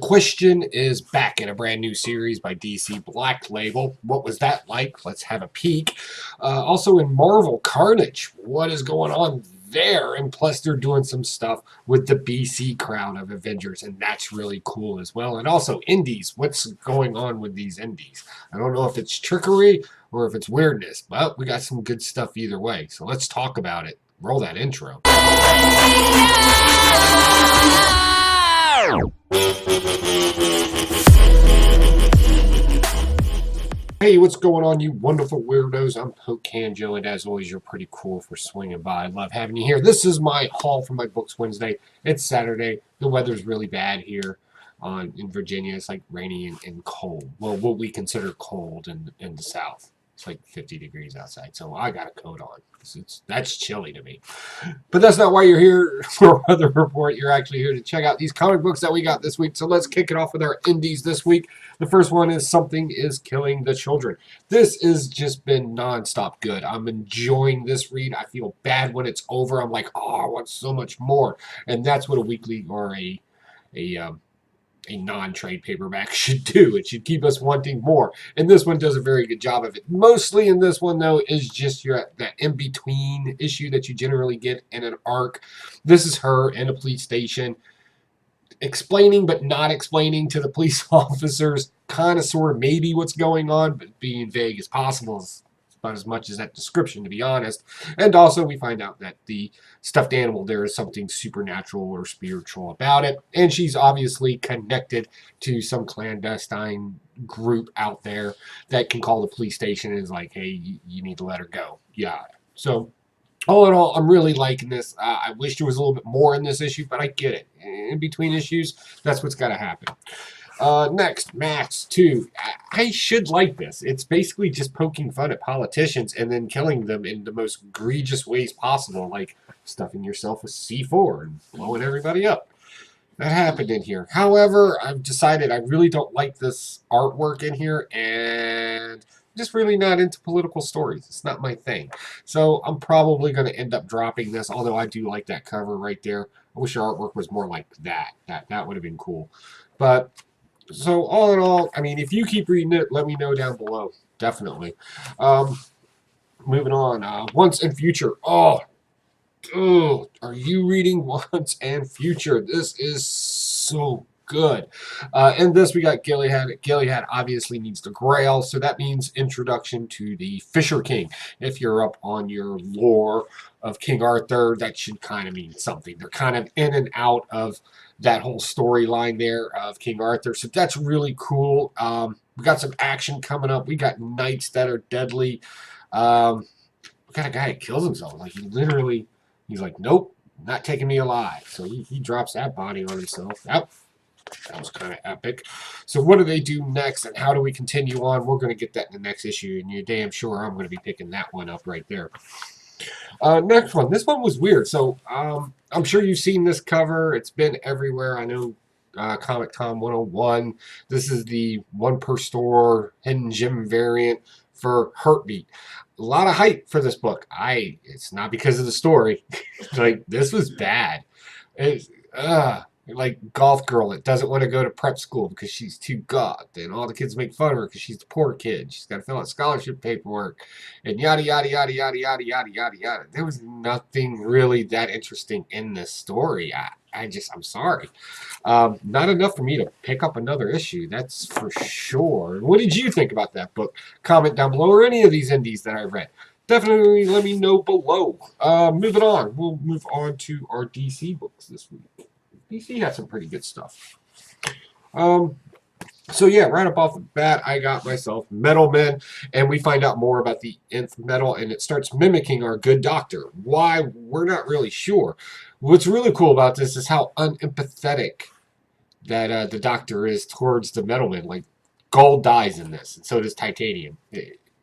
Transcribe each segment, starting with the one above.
Question is back in a brand new series by DC Black Label. What was that like? Let's have a peek. Also in Marvel, Carnage. What is going on there? And plus they're doing some stuff with the BC crowd of Avengers, and that's really cool as well. And also indies. What's going on with these indies? I don't know if it's trickery or if it's weirdness, but we got some good stuff either way. So let's talk about it. Roll that intro. Hey, what's going on, you wonderful weirdos? I'm Pocan Joe, and as always, you're pretty cool for swinging by. I love having you here. This is my haul for my books Wednesday. It's Saturday. The weather's really bad here in Virginia. It's like rainy and cold. Well, what we consider cold in the South. It's like 50 degrees outside, so I got a coat on. That's chilly to me. But that's not why you're here for Weather Report. You're actually here to check out these comic books that we got this week. So let's kick it off with our indies this week. The first one is Something is Killing the Children. This has just been nonstop good. I'm enjoying this read. I feel bad when it's over. I'm like, oh, I want so much more. And that's what a weekly or a non-trade paperback should do. It should keep us wanting more. And this one does a very good job of it. Mostly in this one, though, is just that in-between issue that you generally get in an arc. This is her in a police station explaining but not explaining to the police officers kind of sort of maybe what's going on, but being vague as possible is about as much as that description, to be honest. And also we find out that the stuffed animal, there is something supernatural or spiritual about it, and she's obviously connected to some clandestine group out there that can call the police station and is like, hey, you need to let her go. Yeah. So all in all, I'm really liking this. I wish there was a little bit more in this issue, but I get it. In between issues, that's what's got to happen. Next, Max 2. I should like this. It's basically just poking fun at politicians and then killing them in the most egregious ways possible, like stuffing yourself with C4 and blowing everybody up. That happened in here. However, I've decided I really don't like this artwork in here, and I'm just really not into political stories. It's not my thing. So I'm probably going to end up dropping this, although I do like that cover right there. I wish the artwork was more like that. That would have been cool. But so all in all, I mean, if you keep reading it, let me know down below. Definitely. Moving on. Once and Future. Oh, are you reading Once and Future? This is so good. In this, we got Gilead. Gilead obviously needs the Grail, so that means introduction to the Fisher King. If you're up on your lore of King Arthur, that should kind of mean something. They're kind of in and out of that whole storyline there of King Arthur, so that's really cool. We got some action coming up. We got knights that are deadly. We got a guy that kills himself. Like, he's like, nope, not taking me alive. So he drops that body on himself. That was kind of epic. So what do they do next, and how do we continue on? We're going to get that in the next issue, and you're damn sure I'm going to be picking that one up right there. Next one. This one was weird. So I'm sure you've seen this cover. It's been everywhere. I know Comic Tom 101. This is the one per store hidden gem variant for Heartbeat. A lot of hype for this book. It's not because of the story. Like, this was bad. It's like golf girl that doesn't want to go to prep school because she's too goth, and all the kids make fun of her because she's the poor kid. She's got to fill out scholarship paperwork, and yada yada yada yada yada yada yada yada. There was nothing really that interesting in this story. I'm sorry. Not enough for me to pick up another issue, that's for sure. What did you think about that book? Comment down below, or any of these indies that I read. Definitely let me know below. Moving on. We'll move on to our DC books this week. DC had some pretty good stuff. So yeah, right up off the bat, I got myself Metal Men, and we find out more about the nth metal, and it starts mimicking our good doctor. Why? We're not really sure. What's really cool about this is how unempathetic that the doctor is towards the Metal Men. Like, gold dies in this, and so does titanium.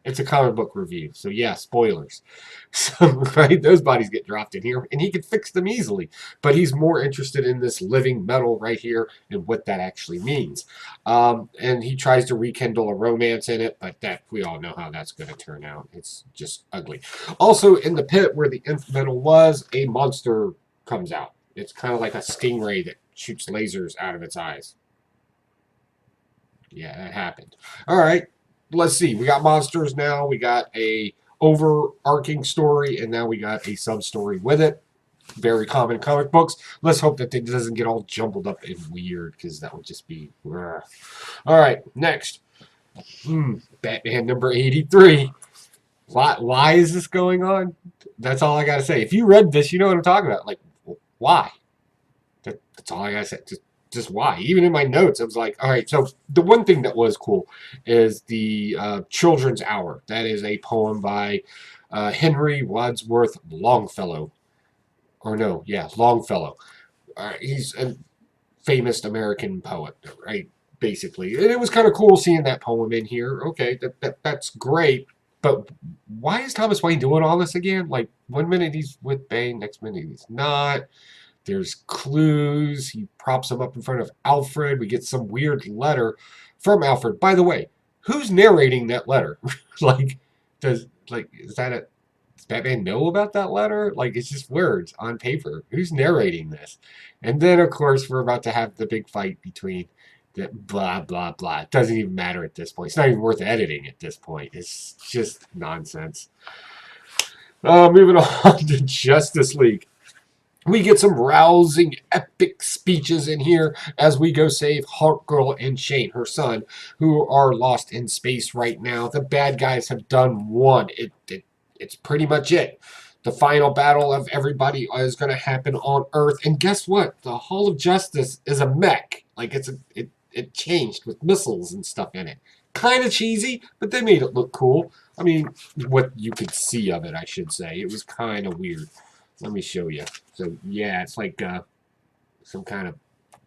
It's a comic book review, so yeah, spoilers. So, right, those bodies get dropped in here, and he can fix them easily. But he's more interested in this living metal right here and what that actually means. And he tries to rekindle a romance in it, but we all know how that's going to turn out. It's just ugly. Also, in the pit where the nth metal was, a monster comes out. It's kind of like a stingray that shoots lasers out of its eyes. Yeah, that happened. All right, let's see. We got monsters now. We got a overarching story, and now we got a sub story with it. Very common comic books. Let's hope that it doesn't get all jumbled up and weird, because that would just be. Ugh. All right, next. Batman number 83. Why is this going on? That's all I gotta say. If you read this, you know what I'm talking about. Like, why? That's all I gotta say. Just why? Even in my notes, I was like, all right. So the one thing that was cool is the Children's Hour. That is a poem by Henry Wadsworth Longfellow. Or no, yeah, Longfellow. He's a famous American poet, right? Basically, and it was kind of cool seeing that poem in here. Okay, that's great. But why is Thomas Wayne doing all this again? Like, one minute he's with Bane, next minute he's not. There's clues. He props him up in front of Alfred. We get some weird letter from Alfred. By the way, who's narrating that letter? like, is that a does Batman know about that letter? Like, it's just words on paper. Who's narrating this? And then, of course, we're about to have the big fight between the blah, blah, blah. It doesn't even matter at this point. It's not even worth editing at this point. It's just nonsense. Moving on to Justice League. We get some rousing, epic speeches in here as we go save Hawk Girl and Shane, her son, who are lost in space right now. The bad guys have done one. It's pretty much it. The final battle of everybody is going to happen on Earth. And guess what? The Hall of Justice is a mech. Like, it changed with missiles and stuff in it. Kind of cheesy, but they made it look cool. I mean, what you could see of it, I should say. It was kind of weird. Let me show you. So, yeah, it's like some kind of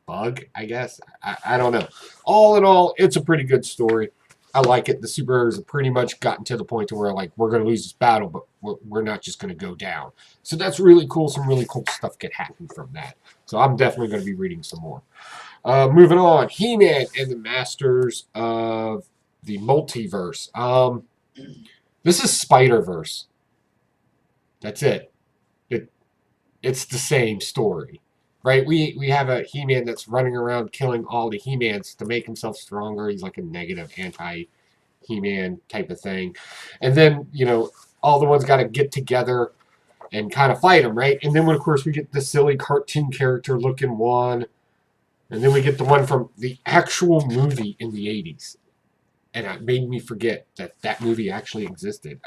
bug, I guess. I don't know. All in all, it's a pretty good story. I like it. The superheroes have pretty much gotten to the point to where, like, we're going to lose this battle, but we're not just going to go down. So that's really cool. Some really cool stuff could happen from that. So I'm definitely going to be reading some more. Moving on. He-Man and the Masters of the Multiverse. This is Spider-Verse. That's it. It's the same story, right? We have a He-Man that's running around killing all the He-Mans to make himself stronger. He's like a negative anti-He-Man type of thing. And then, all the ones got to get together and kind of fight him, right? And then, of course, we get the silly cartoon character looking one. And then we get the one from the actual movie in the 80s. And it made me forget that movie actually existed.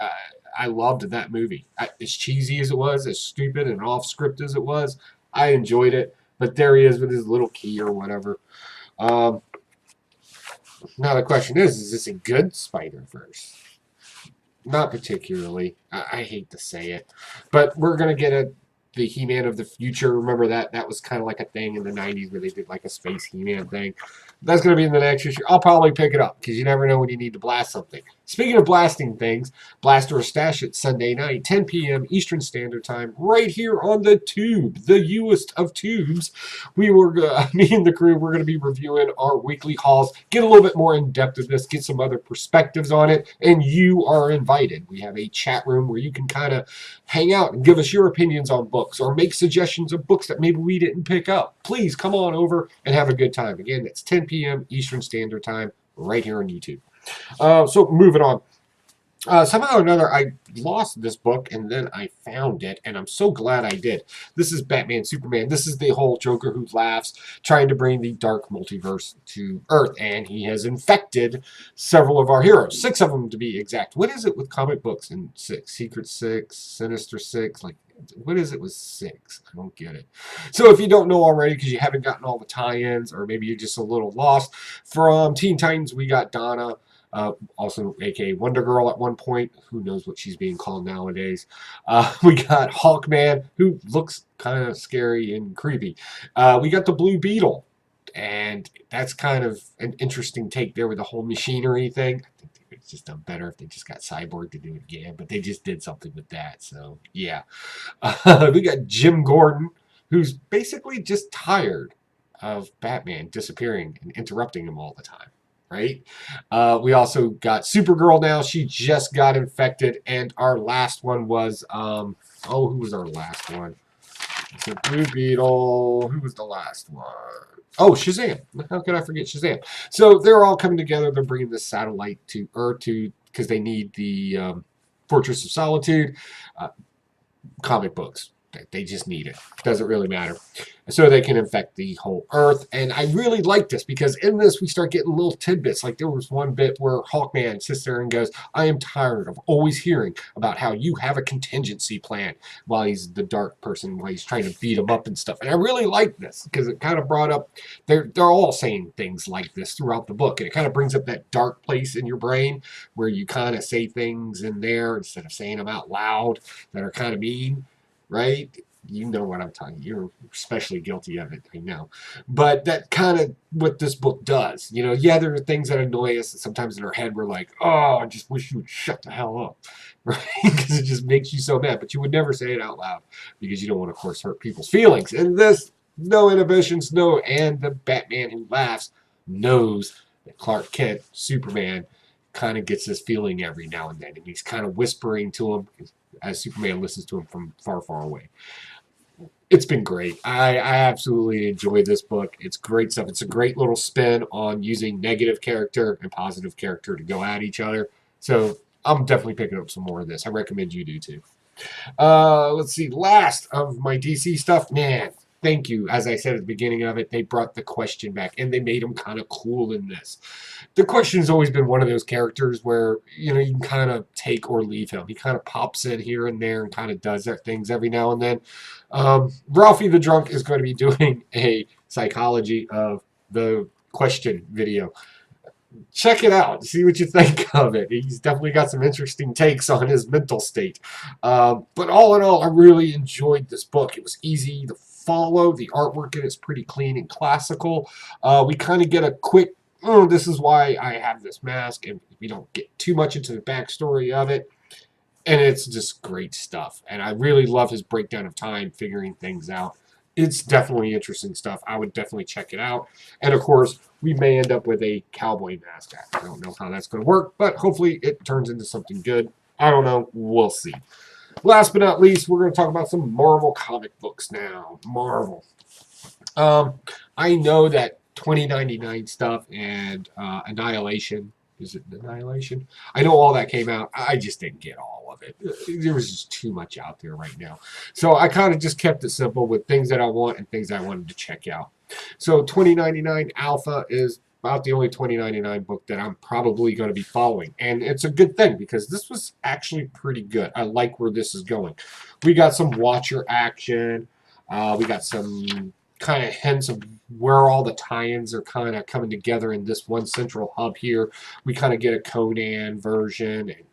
I loved that movie. As cheesy as it was, as stupid and off script as it was, I enjoyed it. But there he is with his little key or whatever. Now the question is this a good Spider-Verse? Not particularly. I hate to say it. But we're going to get the He-Man of the future. Remember that? That was kind of like a thing in the 90s where they did like a space He-Man thing. That's going to be in the next issue. I'll probably pick it up because you never know when you need to blast something. Speaking of blasting things, Blast or Stash it Sunday night, 10 p.m. Eastern Standard Time, right here on the Tube, the U-est of tubes. Me and the crew, we're going to be reviewing our weekly hauls, get a little bit more in depth of this, get some other perspectives on it, and you are invited. We have a chat room where you can kind of hang out and give us your opinions on books or make suggestions of books that maybe we didn't pick up. Please come on over and have a good time. Again, it's 10 p.m. Eastern Standard Time right here on YouTube. So moving on. Somehow or another, I lost this book, and then I found it, and I'm so glad I did. This is Batman Superman. This is the whole Joker who laughs, trying to bring the dark multiverse to Earth, and he has infected several of our heroes. 6 of them, to be exact. What is it with comic books and 6? Secret 6, Sinister 6, like, what is it with 6? I don't get it. So if you don't know already, because you haven't gotten all the tie-ins, or maybe you're just a little lost, from Teen Titans, we got Donna, also aka Wonder Girl at one point. Who knows what she's being called nowadays. We got Hawkman, who looks kind of scary and creepy. We got the Blue Beetle, and that's kind of an interesting take there with the whole machinery thing. I think it's just done better if they just got Cyborg to do it again, but they just did something with that, so yeah. We got Jim Gordon, who's basically just tired of Batman disappearing and interrupting him all the time. Right? We also got Supergirl now. She just got infected. And our last one was, who was our last one? So Blue Beetle. Who was the last one? Oh, Shazam. How could I forget Shazam? So they're all coming together. They're bringing this satellite to Earth because they need the Fortress of Solitude. Uh, Comic books. They just need it. Doesn't really matter. So they can infect the whole Earth. And I really like this because in this we start getting little tidbits. Like there was one bit where Hawkman sits there and goes, I am tired of always hearing about how you have a contingency plan while he's the dark person, while he's trying to beat him up and stuff. And I really like this because it kind of brought up, they're all saying things like this throughout the book. And it kind of brings up that dark place in your brain where you kind of say things in there instead of saying them out loud that are kind of mean, right? You know what I'm talking. You're especially guilty of it, I know. But that kind of what this book does. You know, yeah, there are things that annoy us, and sometimes in our head we're like, oh, I just wish you would shut the hell up, right? Because it just makes you so mad. But you would never say it out loud because you don't want to, of course, hurt people's feelings. And this, no inhibitions, no. And the Batman who laughs knows that Clark Kent, Superman, kind of gets this feeling every now and then, and he's kind of whispering to him as Superman listens to him from far, far away. It's been great. I absolutely enjoyed this book. It's great stuff. It's a great little spin on using negative character and positive character to go at each other. So I'm definitely picking up some more of this. I recommend you do too. Let's see. Last of my DC stuff. Man, thank you. As I said at the beginning of it, they brought the Question back, and they made him kind of cool in this. The Question's always been one of those characters where, you know, you can kind of take or leave him. He kind of pops in here and there and kind of does things every now and then. Ralphie the Drunk is going to be doing a psychology of the Question video. Check it out. See what you think of it. He's definitely got some interesting takes on his mental state. But all in all, I really enjoyed this book. It was easy to follow. The artwork in it's pretty clean and classical. We kind of get a quick, oh, this is why I have this mask, and we don't get too much into the backstory of it. And it's just great stuff. And I really love his breakdown of time, figuring things out. It's definitely interesting stuff. I would definitely check it out. And of course, we may end up with a cowboy mask. I don't know how that's going to work, but hopefully it turns into something good. I don't know. We'll see. Last but not least, we're going to talk about some Marvel comic books now. Marvel. I know that 2099 stuff and Annihilation. Is it Annihilation? I know all that came out. I just didn't get all of it. There was just too much out there right now. So I kind of just kept it simple with things that I want and things I wanted to check out. So 2099 Alpha is about the only 2099 book that I'm probably going to be following. And it's a good thing because this was actually pretty good. I like where this is going. We got some Watcher action. We got some kind of hints of where all the tie-ins are kind of coming together in this one central hub here. We kind of get a Conan version and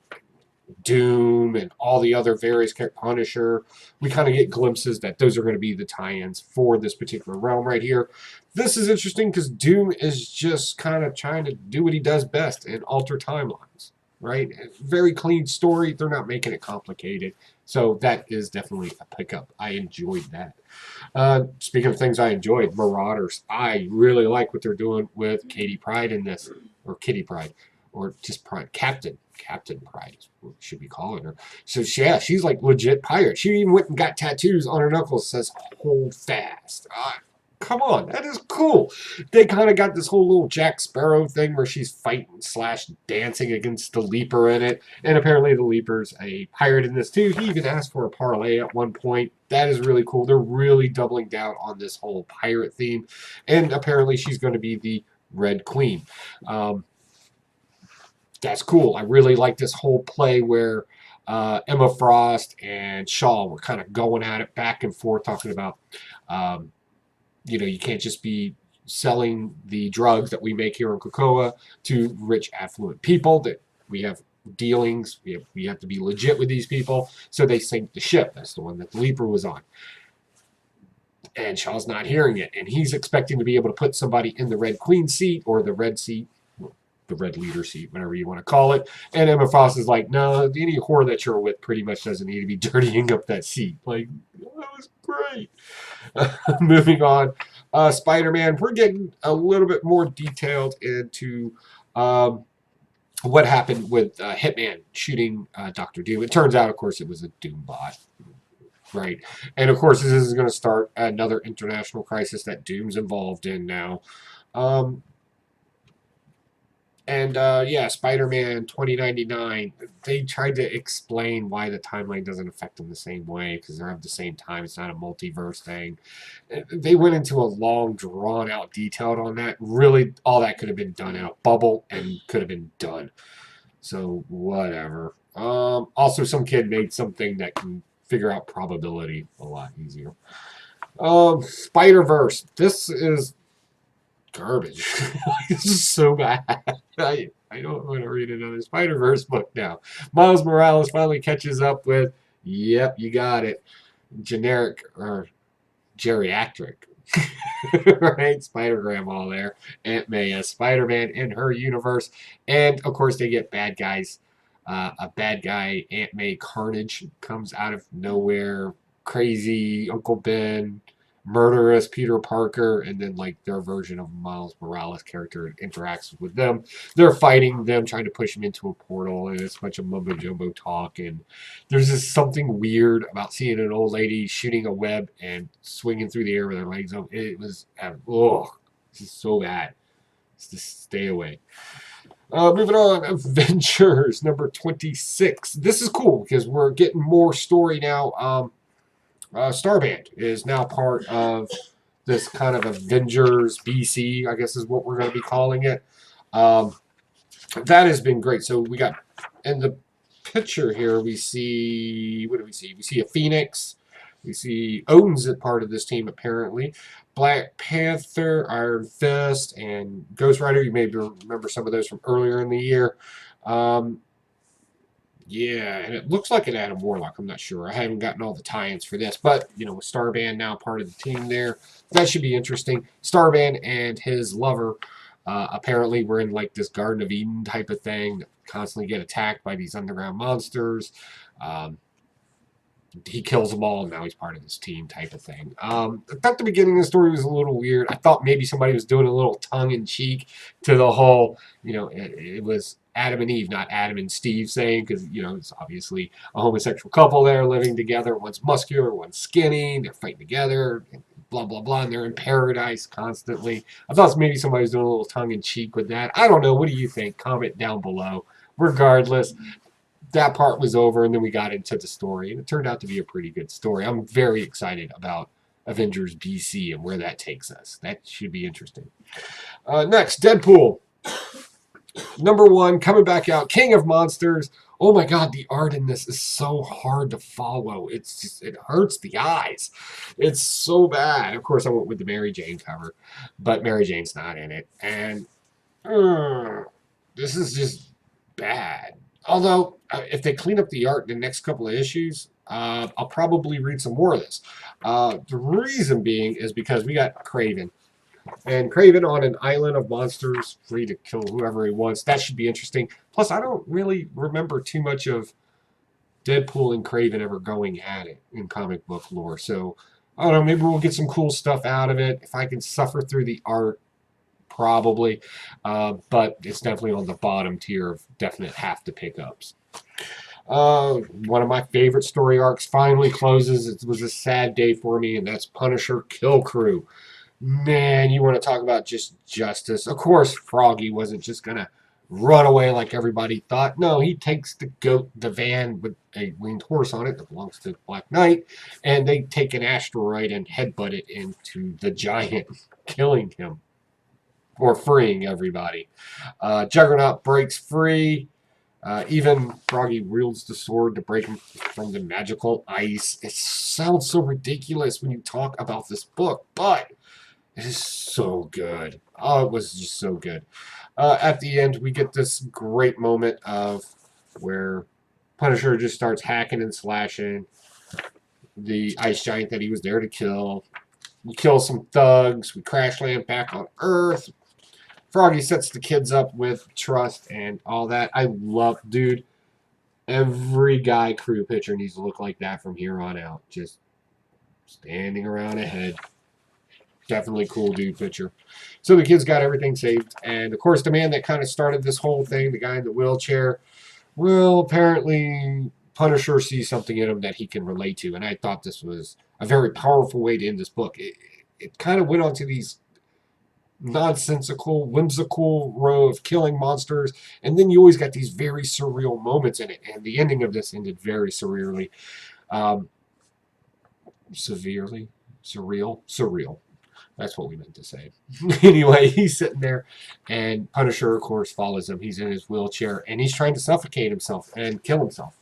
Doom and all the other various characters, Punisher. We kind of get glimpses that those are going to be the tie-ins for this particular realm right here. This is interesting because Doom is just kind of trying to do what he does best and alter timelines, right? Very clean story. They're not making it complicated. So that is definitely a pickup. I enjoyed that. Speaking of things I enjoyed, Marauders. I really like what they're doing with Katie Pride in this, or Kitty Pride, or just Pride. Captain Pride is what we should be calling her. So yeah, she's like legit pirate. She even went and got tattoos on her knuckles that says "Hold Fast." Come on, that is cool. They kind of got this whole little Jack Sparrow thing where she's fighting / dancing against the Leaper in it. And apparently the Leaper's a pirate in this too. He even asked for a parlay at one point. That is really cool. They're really doubling down on this whole pirate theme. And apparently she's going to be the Red Queen. That's cool. I really like this whole play where Emma Frost and Shaw were kind of going at it back and forth, talking about you can't just be selling the drugs that we make here in Cocoa to rich, affluent people, that we have dealings. We have to be legit with these people. So they sink the ship. That's the one that the Leaper was on. And Shaw's not hearing it. And he's expecting to be able to put somebody in the Red Queen seat or the Red seat, the Red Leader seat, whatever you want to call it. And Emma Frost is like, no, any whore that you're with pretty much doesn't need to be dirtying up that seat. Like, that was great. Moving on. Spider-Man, we're getting a little bit more detailed into what happened with Hitman shooting Dr. Doom. It turns out, of course, it was a Doom bot. Right. And of course, this is going to start another international crisis that Doom's involved in now. Um, and yeah, Spider-Man 2099, they tried to explain why the timeline doesn't affect them the same way because they're at the same time. It's not a multiverse thing. They went into a long, drawn-out detail on that. Really, all that could have been done in a bubble and could have been done. So, whatever. Also, some kid made something that can figure out probability a lot easier. Spider-Verse. This is garbage. This is so bad. I don't want to read another Spider-Verse book now. Miles Morales finally catches up with, yep, you got it, generic or geriatric. Right? Spider-Grandma there. Aunt May as Spider-Man in her universe. And, of course, they get bad guys. A bad guy, Aunt May Carnage, comes out of nowhere. Crazy Uncle Ben, murderous Peter Parker, and then like their version of Miles Morales character interacts with them. They're fighting them, trying to push him into a portal, and it's a bunch of mumbo jumbo talk. And there's just something weird about seeing an old lady shooting a web and swinging through the air with her legs up. It was, oh, this is so bad. Just stay away. Moving on, Avengers number 26. This is cool because we're getting more story now. Starband is now part of this kind of Avengers BC, I guess is what we're going to be calling it. Um, that has been great. So we got in the picture here, we see, what do we see? We see a Phoenix. We see Odin's a part of this team apparently. Black Panther, Iron Fist, and Ghost Rider. You may remember some of those from earlier in the year. Um, yeah, and it looks like an Adam Warlock. I'm not sure. I haven't gotten all the tie-ins for this, but you know, with Starband now part of the team there, that should be interesting. Starband and his lover apparently were in like this Garden of Eden type of thing. Constantly get attacked by these underground monsters. Um, he kills them all, and now he's part of this team type of thing. I thought the beginning of the story was a little weird. I thought maybe somebody was doing a little tongue-in-cheek to the whole, you know, it was Adam and Eve, not Adam and Steve saying, because, you know, it's obviously a homosexual couple there living together. One's muscular, one's skinny. They're fighting together, blah, blah, blah, and they're in paradise constantly. I thought maybe somebody was doing a little tongue-in-cheek with that. I don't know. What do you think? Comment down below. Regardless, that part was over, and then we got into the story, and it turned out to be a pretty good story. I'm very excited about Avengers BC and where that takes us. That should be interesting. Next, Deadpool. Number 1, coming back out, King of Monsters. Oh my God, the art in this is so hard to follow. It's just, it hurts the eyes. It's so bad. Of course, I went with the Mary Jane cover, but Mary Jane's not in it. And this is just bad. Although, if they clean up the art in the next couple of issues, I'll probably read some more of this. The reason being is because we got Kraven. And Kraven on an island of monsters, free to kill whoever he wants. That should be interesting. Plus, I don't really remember too much of Deadpool and Kraven ever going at it in comic book lore. So, I don't know, maybe we'll get some cool stuff out of it. If I can suffer through the art, probably. But it's definitely on the bottom tier of definite have to pickups. One of my favorite story arcs finally closes. It was a sad day for me, and that's Punisher Kill Crew. Man, you want to talk about just justice. Of course, Froggy wasn't just going to run away like everybody thought. No, he takes the goat, the van with a winged horse on it that belongs to Black Knight, and they take an asteroid and headbutt it into the giant, killing him. Or freeing everybody. Juggernaut breaks free. Even Froggy wields the sword to break him from the magical ice. It sounds so ridiculous when you talk about this book, but it is so good. Oh, it was just so good. At the end, we get this great moment of where Punisher just starts hacking and slashing the ice giant that he was there to kill. We kill some thugs. We crash land back on Earth. Froggy sets the kids up with trust and all that. I love, dude, every guy crew picture needs to look like that from here on out. Just standing around ahead. Definitely cool dude picture. So the kids got everything saved. And, of course, the man that kind of started this whole thing, the guy in the wheelchair, well, apparently Punisher sees something in him that he can relate to, and I thought this was a very powerful way to end this book. It kind of went on to these nonsensical, whimsical row of killing monsters, and then you always got these very surreal moments in it, and the ending of this ended very surreally. Um, Severely? Surreal? Surreal. That's what we meant to say. Anyway, he's sitting there, and Punisher, of course, follows him. He's in his wheelchair, and he's trying to suffocate himself and kill himself.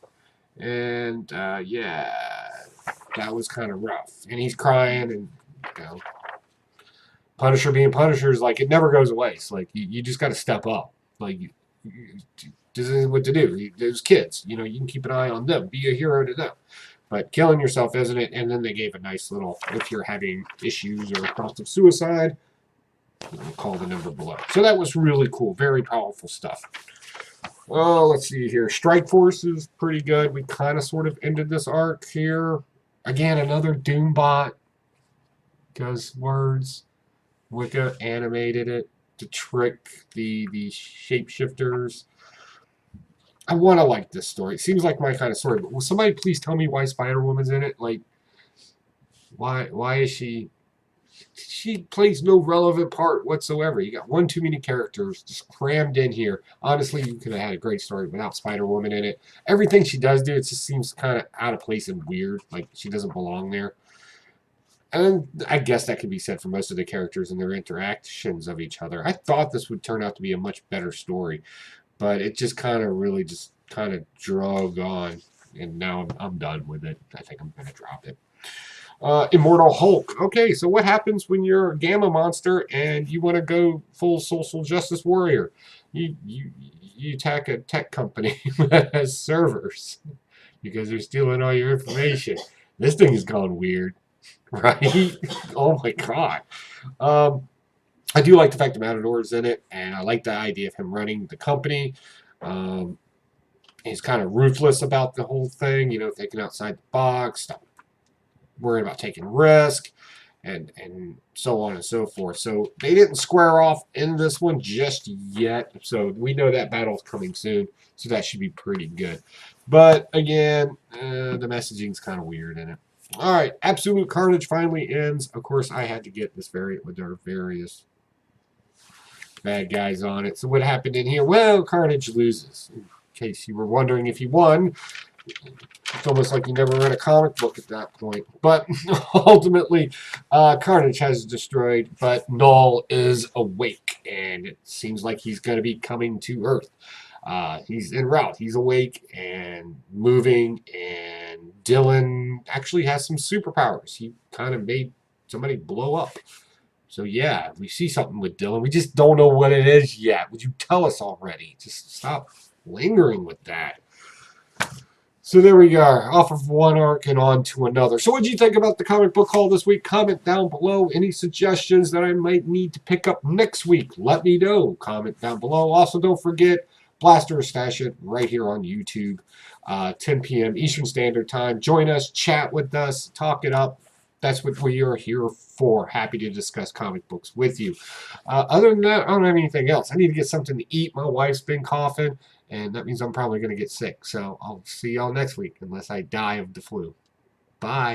And, yeah, that was kind of rough. And he's crying, and, you know, Punisher being Punisher is like, it never goes away. It's like, you just got to step up. Like, this is what to do. There's kids, you know, you can keep an eye on them. Be a hero to them. But killing yourself, isn't it? And then they gave a nice little, if you're having issues or thoughts of suicide, call the number below. So that was really cool. Very powerful stuff. Well, let's see here. Strike Force is pretty good. We kind of sort of ended this arc here. Again, another Doombot. Because words. Wicca animated it to trick the shapeshifters. I want to like this story. It seems like my kind of story. But will somebody please tell me why Spider-Woman's in it? Like, why is she... She plays no relevant part whatsoever. You got one too many characters just crammed in here. Honestly, you could have had a great story without Spider-Woman in it. Everything she does do, it just seems kind of out of place and weird. Like, she doesn't belong there. And I guess that could be said for most of the characters and their interactions of each other. I thought this would turn out to be a much better story. But it just kind of really just kind of drug on. And now I'm done with it. I think I'm going to drop it. Immortal Hulk. Okay, so what happens when you're a gamma monster and you want to go full social justice warrior? You attack a tech company that has servers because they're stealing all your information. This thing has gone weird, right? Oh my god. I do like the fact that Matador's in it, and I like the idea of him running the company. He's kind of ruthless about the whole thing, you know, thinking outside the box, stop worrying about taking risk, and so on and so forth. So they didn't square off in this one just yet. So we know that battle's coming soon, so that should be pretty good. But again, the messaging's kind of weird in it. All right, Absolute Carnage finally ends. Of course, I had to get this variant with their various bad guys on it. So what happened in here? Well, Carnage loses. In case you were wondering if he won, it's almost like you never read a comic book at that point. But ultimately, Carnage has destroyed, but Null is awake, and it seems like he's going to be coming to Earth. He's en route. He's awake and moving, and Dylan actually has some superpowers. He kind of made somebody blow up. So yeah, we see something with Dylan. We just don't know what it is yet. Would you tell us already? Just stop lingering with that. So there we are, off of one arc and on to another. So what did you think about the comic book haul this week? Comment down below. Any suggestions that I might need to pick up next week? Let me know. Comment down below. Also, don't forget, Blaster Stash It right here on YouTube, 10 p.m. Eastern Standard Time. Join us, chat with us, talk it up. That's what we are here for. Happy to discuss comic books with you. Other than that, I don't have anything else. I need to get something to eat. My wife's been coughing, and that means I'm probably going to get sick. So I'll see y'all next week, unless I die of the flu. Bye.